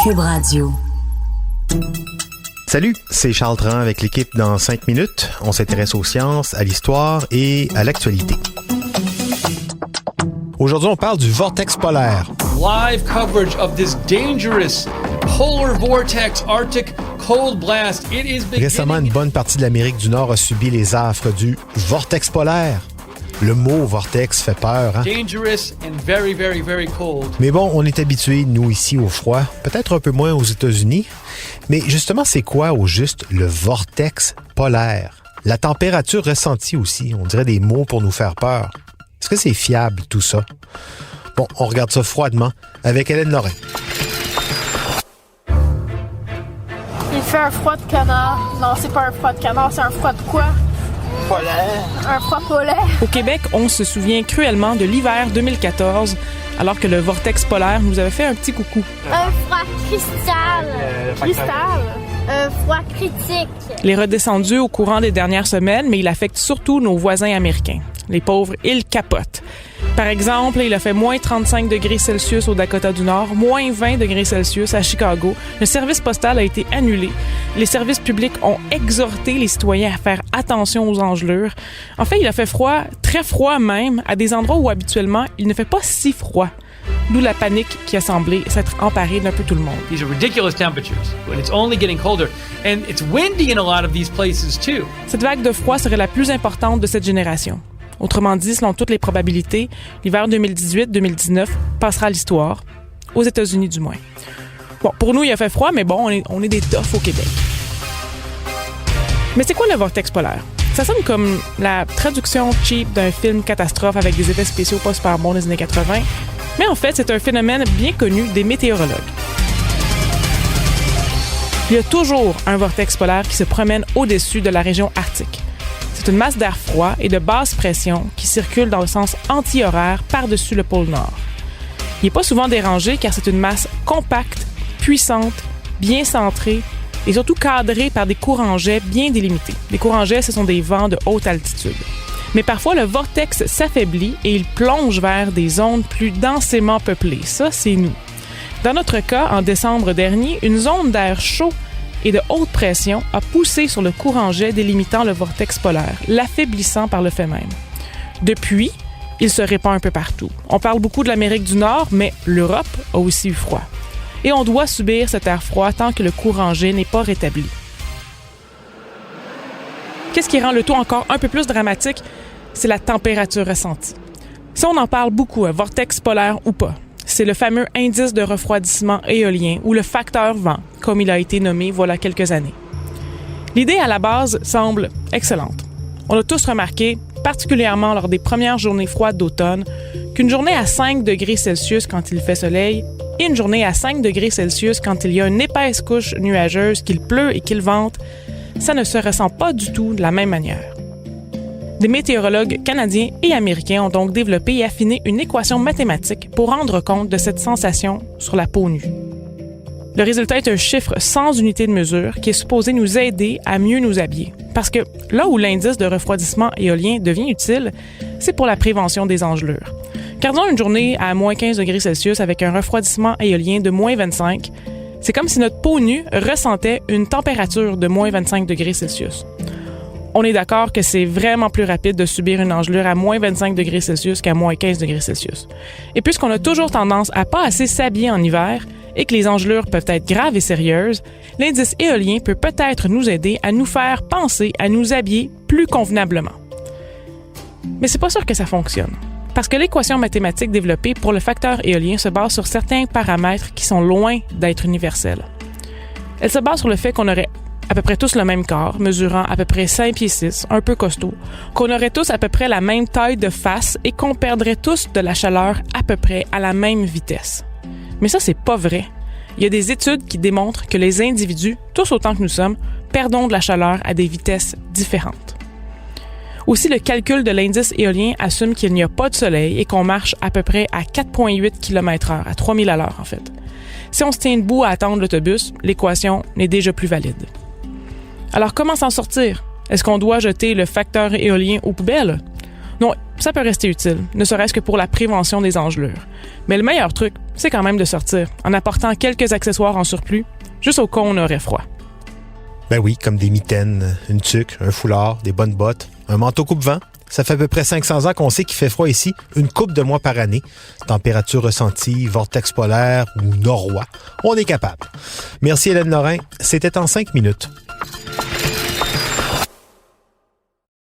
Cube Radio. Salut, c'est Charles Tran avec l'équipe dans 5 minutes. On s'intéresse aux sciences, à l'histoire et à l'actualité. Aujourd'hui, on parle du vortex polaire. Live coverage of this dangerous polar vortex Arctic cold blast. It is beginning... Récemment, une bonne partie de l'Amérique du Nord a subi les affres du vortex polaire. Le mot vortex fait peur, hein? Dangerous and very, very, very cold. Mais bon, on est habitués, nous, ici, au froid. Peut-être un peu moins aux États-Unis. Mais justement, c'est quoi, au juste, le vortex polaire? La température ressentie aussi, on dirait des mots pour nous faire peur. Est-ce que c'est fiable, tout ça? Bon, on regarde ça froidement avec Hélène Lorrain. Il fait un froid de canard. Non, c'est pas un froid de canard, c'est un froid de quoi? Polaire. Un froid polaire. Au Québec, on se souvient cruellement de l'hiver 2014, alors que le vortex polaire nous avait fait un petit coucou. Un froid cristal. Un froid critique. Il est redescendu au courant des dernières semaines, mais il affecte surtout nos voisins américains. Les pauvres, ils capotent. Par exemple, il a fait moins 35 degrés Celsius au Dakota du Nord, moins 20 degrés Celsius à Chicago. Le service postal a été annulé. Les services publics ont exhorté les citoyens à faire attention aux engelures. En fait, il a fait froid, très froid même, à des endroits où habituellement il ne fait pas si froid. D'où la panique qui a semblé s'être emparée d'un peu tout le monde. These are ridiculous temperatures, but it's only getting colder. And it's windy in a lot of these places too. Cette vague de froid serait la plus importante de cette génération. Autrement dit, selon toutes les probabilités, l'hiver 2018-2019 passera à l'histoire, aux États-Unis du moins. Bon, pour nous, il a fait froid, mais bon, on est des toughs au Québec. Mais c'est quoi le vortex polaire? Ça sonne comme la traduction cheap d'un film catastrophe avec des effets spéciaux pas super bons des années 80, mais en fait, c'est un phénomène bien connu des météorologues. Il y a toujours un vortex polaire qui se promène au-dessus de la région arctique. C'est une masse d'air froid et de basse pression qui circule dans le sens anti-horaire par-dessus le pôle Nord. Il n'est pas souvent dérangé car c'est une masse compacte, puissante, bien centrée et surtout cadrée par des courants jets bien délimités. Les courants jets, ce sont des vents de haute altitude. Mais parfois, le vortex s'affaiblit et il plonge vers des zones plus densément peuplées. Ça, c'est nous. Dans notre cas, en décembre dernier, une zone d'air chaud et de haute pression a poussé sur le courant jet délimitant le vortex polaire, l'affaiblissant par le fait même. Depuis, il se répand un peu partout. On parle beaucoup de l'Amérique du Nord, mais l'Europe a aussi eu froid. Et on doit subir cet air froid tant que le courant jet n'est pas rétabli. Qu'est-ce qui rend le tout encore un peu plus dramatique? C'est la température ressentie. Ça, on en parle beaucoup, un vortex polaire ou pas. C'est le fameux indice de refroidissement éolien ou le facteur vent, comme il a été nommé voilà quelques années. L'idée à la base semble excellente. On a tous remarqué, particulièrement lors des premières journées froides d'automne, qu'une journée à 5 degrés Celsius quand il fait soleil et une journée à 5 degrés Celsius quand il y a une épaisse couche nuageuse, qu'il pleut et qu'il vente, ça ne se ressent pas du tout de la même manière. Des météorologues canadiens et américains ont donc développé et affiné une équation mathématique pour rendre compte de cette sensation sur la peau nue. Le résultat est un chiffre sans unité de mesure qui est supposé nous aider à mieux nous habiller. Parce que là où l'indice de refroidissement éolien devient utile, c'est pour la prévention des engelures. Gardons une journée à moins 15 degrés Celsius avec un refroidissement éolien de moins 25. C'est comme si notre peau nue ressentait une température de moins 25 degrés Celsius. On est d'accord que c'est vraiment plus rapide de subir une engelure à moins 25 degrés Celsius qu'à moins 15 degrés Celsius. Et puisqu'on a toujours tendance à pas assez s'habiller en hiver et que les engelures peuvent être graves et sérieuses, l'indice éolien peut peut-être nous aider à nous faire penser à nous habiller plus convenablement. Mais c'est pas sûr que ça fonctionne. Parce que l'équation mathématique développée pour le facteur éolien se base sur certains paramètres qui sont loin d'être universels. Elle se base sur le fait qu'on aurait à peu près tous le même corps, mesurant à peu près 5 pieds 6, un peu costaud, qu'on aurait tous à peu près la même taille de face et qu'on perdrait tous de la chaleur à peu près à la même vitesse. Mais ça, c'est pas vrai. Il y a des études qui démontrent que les individus, tous autant que nous sommes, perdons de la chaleur à des vitesses différentes. Aussi, le calcul de l'indice éolien assume qu'il n'y a pas de soleil et qu'on marche à peu près à 4,8 km/h, à 3000 à l'heure en fait. Si on se tient debout à attendre l'autobus, l'équation n'est déjà plus valide. Alors, comment s'en sortir? Est-ce qu'on doit jeter le facteur éolien aux poubelles? Non, ça peut rester utile, ne serait-ce que pour la prévention des engelures. Mais le meilleur truc, c'est quand même de sortir, en apportant quelques accessoires en surplus, juste au cas où on aurait froid. Ben oui, comme des mitaines, une tuque, un foulard, des bonnes bottes, un manteau coupe-vent. Ça fait à peu près 500 ans qu'on sait qu'il fait froid ici, une couple de mois par année. Température ressentie, vortex polaire ou norois, on est capable. Merci Hélène Lorrain, c'était en 5 minutes.